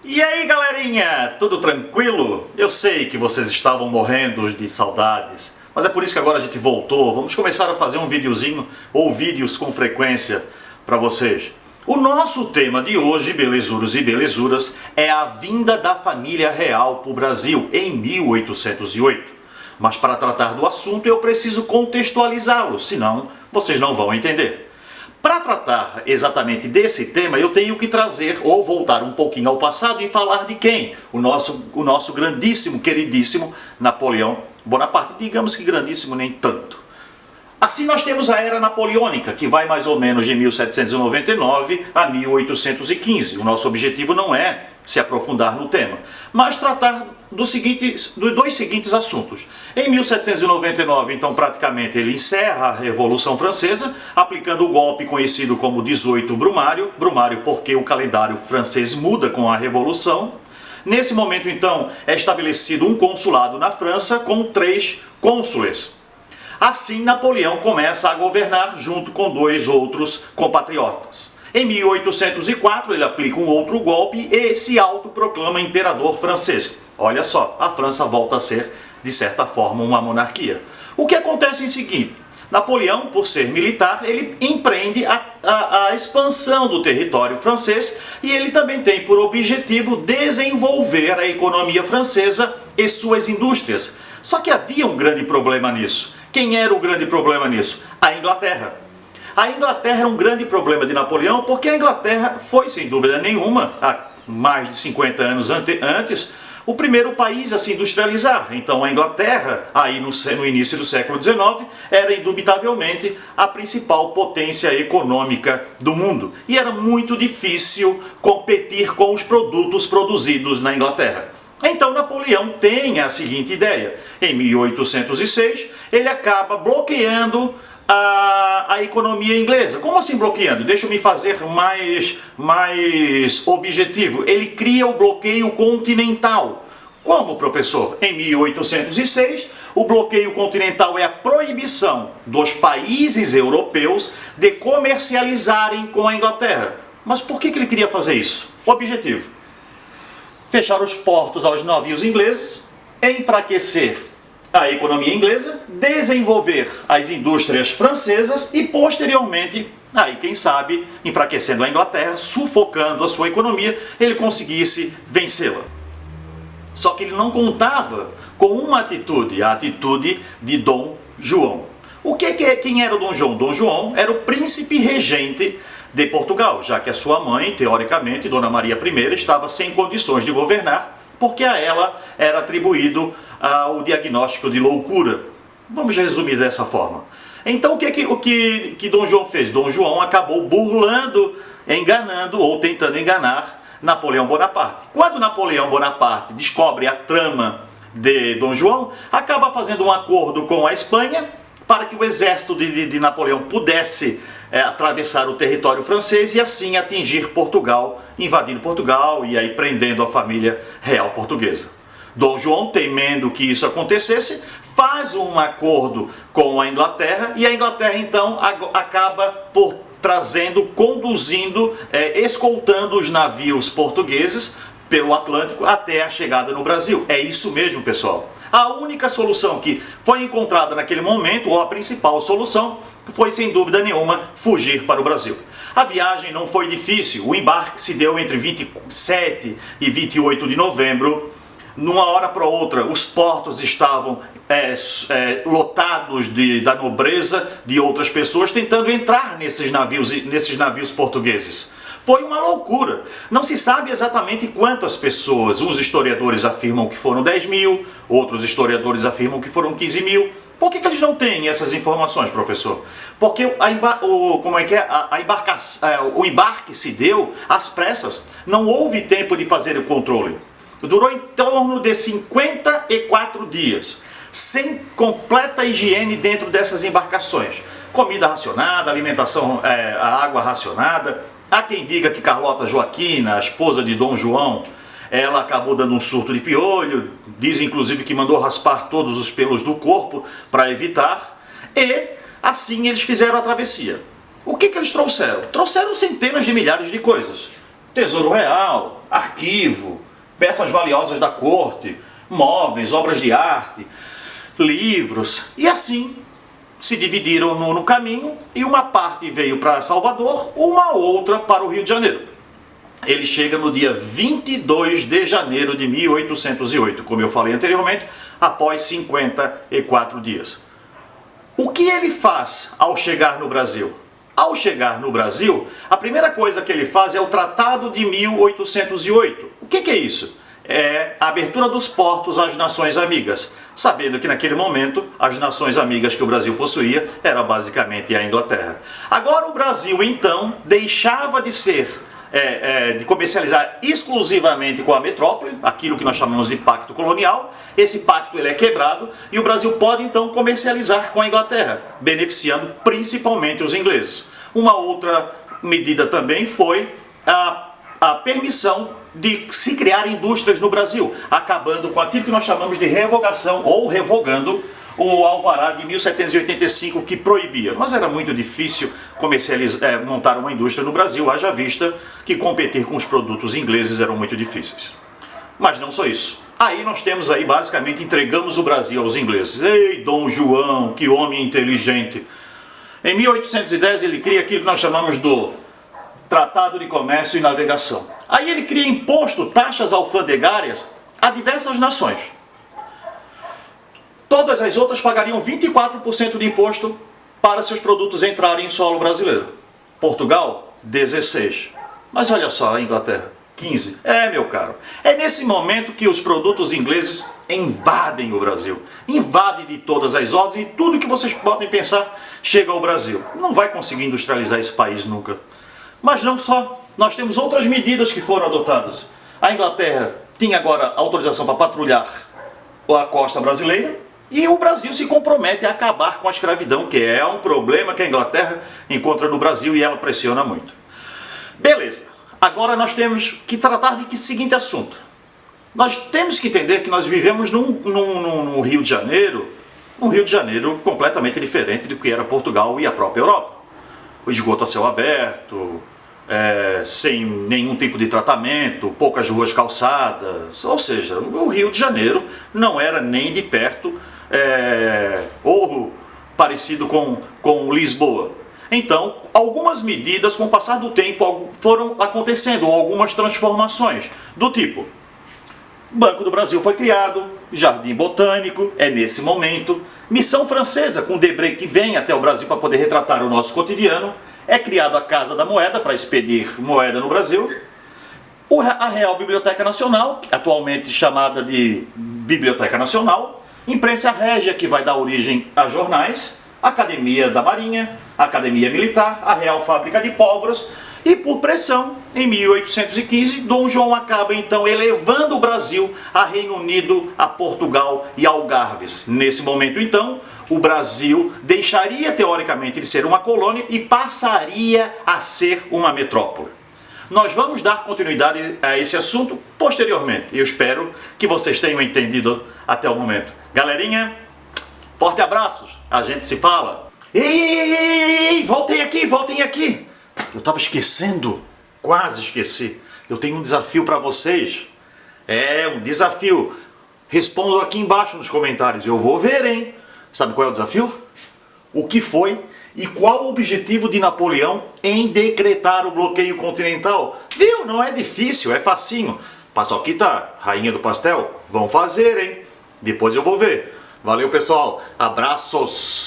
E aí galerinha, tudo tranquilo? Eu sei que vocês estavam morrendo de saudades, mas é por isso que agora a gente voltou. Vamos começar a fazer um videozinho ou vídeos com frequência para vocês. O nosso tema de hoje, belezuros e belezuras, é a vinda da família real para o Brasil em 1808. Mas para tratar do assunto eu preciso contextualizá-lo, senão vocês não vão entender. Para tratar exatamente desse tema, eu tenho que trazer ou voltar um pouquinho ao passado e falar de quem? O nosso grandíssimo, queridíssimo Napoleão Bonaparte. Digamos que grandíssimo nem tanto. Assim nós temos a Era Napoleônica, que vai mais ou menos de 1799 a 1815. O nosso objetivo não é se aprofundar no tema, mas tratar dos dois seguintes assuntos. Em 1799, então, praticamente ele encerra a Revolução Francesa, aplicando o golpe conhecido como 18 Brumário. Brumário porque o calendário francês muda com a Revolução. Nesse momento, então, é estabelecido um consulado na França com 3 cônsules. Assim, Napoleão começa a governar junto com 2 outros compatriotas. Em 1804, ele aplica um outro golpe e se autoproclama imperador francês. Olha só, a França volta a ser, de certa forma, uma monarquia. O que acontece em seguinte? Napoleão, por ser militar, ele empreende a expansão do território francês e ele também tem por objetivo desenvolver a economia francesa e suas indústrias. Só que havia um grande problema nisso. Quem era o grande problema nisso? A Inglaterra. A Inglaterra era um grande problema de Napoleão porque a Inglaterra foi, sem dúvida nenhuma, há mais de 50 anos antes, o primeiro país a se industrializar. Então a Inglaterra, aí no início do século XIX, era indubitavelmente a principal potência econômica do mundo. E era muito difícil competir com os produtos produzidos na Inglaterra. Então Napoleão tem a seguinte ideia. Em 1806, ele acaba bloqueando a economia inglesa. Como assim bloqueando? Deixa eu me fazer mais objetivo. Ele cria o bloqueio continental. Como, professor? Em 1806, o bloqueio continental é a proibição dos países europeus de comercializarem com a Inglaterra. Mas por que ele queria fazer isso? Objetivo: fechar os portos aos navios ingleses, enfraquecer a economia inglesa, desenvolver as indústrias francesas e, posteriormente, aí quem sabe, enfraquecendo a Inglaterra, sufocando a sua economia, ele conseguisse vencê-la. Só que ele não contava com uma atitude, a atitude de Dom João. Quem era o Dom João? Dom João era o príncipe regente de Portugal, já que a sua mãe, teoricamente, Dona Maria I, estava sem condições de governar, porque a ela era atribuído o diagnóstico de loucura. Vamos resumir dessa forma. Então o que Dom João fez? Dom João acabou burlando, enganando ou tentando enganar Napoleão Bonaparte. Quando Napoleão Bonaparte descobre a trama de Dom João, acaba fazendo um acordo com a Espanha para que o exército de Napoleão pudesse atravessar o território francês e assim atingir Portugal, invadindo Portugal e aí prendendo a família real portuguesa. Dom João, temendo que isso acontecesse, faz um acordo com a Inglaterra e a Inglaterra então acaba por conduzindo, escoltando os navios portugueses pelo Atlântico até a chegada no Brasil. É isso mesmo, pessoal. A única solução que foi encontrada naquele momento, ou a principal solução, foi sem dúvida nenhuma fugir para o Brasil. A viagem não foi difícil, o embarque se deu entre 27 e 28 de novembro. Numa hora para outra, os portos estavam lotados da nobreza, de outras pessoas tentando entrar nesses navios portugueses. Foi uma loucura. Não se sabe exatamente quantas pessoas. Uns historiadores afirmam que foram 10 mil, outros historiadores afirmam que foram 15 mil. Por que eles não têm essas informações, professor? Porque o embarque se deu às pressas. Não houve tempo de fazer o controle. Durou em torno de 54 dias, sem completa higiene dentro dessas embarcações. Comida racionada, alimentação, a água racionada. Há quem diga que Carlota Joaquina, a esposa de Dom João, ela acabou dando um surto de piolho, diz inclusive que mandou raspar todos os pelos do corpo para evitar, e assim eles fizeram a travessia. O que eles trouxeram? Trouxeram centenas de milhares de coisas. tesouro real, arquivo, peças valiosas da corte, móveis, obras de arte, livros, e assim se dividiram no caminho, e uma parte veio para Salvador, uma outra para o Rio de Janeiro. Ele chega no dia 22 de janeiro de 1808, como eu falei anteriormente, após 54 dias. O que ele faz ao chegar no Brasil? Ao chegar no Brasil, a primeira coisa que ele faz é o Tratado de 1808. O que é isso? É a abertura dos portos às nações amigas, sabendo que naquele momento as nações amigas que o Brasil possuía era basicamente a Inglaterra. Agora o Brasil então deixava de ser de comercializar exclusivamente com a metrópole, aquilo que nós chamamos de pacto colonial. Esse pacto ele é quebrado e o Brasil pode então comercializar com a Inglaterra, beneficiando principalmente os ingleses. Uma outra medida também foi a permissão de se criar indústrias no Brasil, acabando com aquilo que nós chamamos de revogação ou revogando o alvará de 1785 que proibia. Mas era muito difícil montar uma indústria no Brasil, haja vista que competir com os produtos ingleses eram muito difíceis. Mas não só isso. Aí nós temos aí basicamente entregamos o Brasil aos ingleses. Ei, Dom João, que homem inteligente. Em 1810 ele cria aquilo que nós chamamos do Tratado de Comércio e Navegação. Aí ele cria imposto, taxas alfandegárias a diversas nações. Todas as outras pagariam 24% de imposto para seus produtos entrarem em solo brasileiro. Portugal, 16%. Mas olha só, a Inglaterra, 15%. Meu caro, é nesse momento que os produtos ingleses invadem o Brasil. Invadem de todas as ordens e tudo que vocês podem pensar chega ao Brasil. Não vai conseguir industrializar esse país nunca. Mas não só, nós temos outras medidas que foram adotadas. A Inglaterra tinha agora autorização para patrulhar a costa brasileira, e o Brasil se compromete a acabar com a escravidão, que é um problema que a Inglaterra encontra no Brasil e ela pressiona muito. Beleza, agora nós temos que tratar de que seguinte assunto. Nós temos que entender que nós vivemos num Rio de Janeiro, um Rio de Janeiro completamente diferente do que era Portugal e a própria Europa. O esgoto a céu aberto, sem nenhum tipo de tratamento, poucas ruas calçadas, ou seja, o Rio de Janeiro não era nem de perto ou parecido com Lisboa. Então, algumas medidas com o passar do tempo foram acontecendo, algumas transformações, do tipo, Banco do Brasil foi criado, Jardim Botânico, é nesse momento, Missão Francesa com Debré que vem até o Brasil para poder retratar o nosso cotidiano, é criado a Casa da Moeda para expedir moeda no Brasil, a Real Biblioteca Nacional, atualmente chamada de Biblioteca Nacional, Imprensa Régia, que vai dar origem a jornais, Academia da Marinha, Academia Militar, a Real Fábrica de Pólvoras, e por pressão, em 1815, Dom João acaba então elevando o Brasil a Reino Unido, a Portugal e Algarves. Nesse momento então, o Brasil deixaria teoricamente de ser uma colônia e passaria a ser uma metrópole. Nós vamos dar continuidade a esse assunto posteriormente. Eu espero que vocês tenham entendido até o momento. Galerinha, forte abraços, a gente se fala. Ei, voltem aqui. Eu estava esquecendo, quase esqueci. Eu tenho um desafio para vocês. Um desafio. Respondam aqui embaixo nos comentários. Eu vou ver, hein? Sabe qual é o desafio? O que foi e qual o objetivo de Napoleão em decretar o bloqueio continental? Viu? Não é difícil, é facinho. Paçoquita, rainha do pastel, vão fazer, hein? Depois eu vou ver. Valeu, pessoal. Abraços.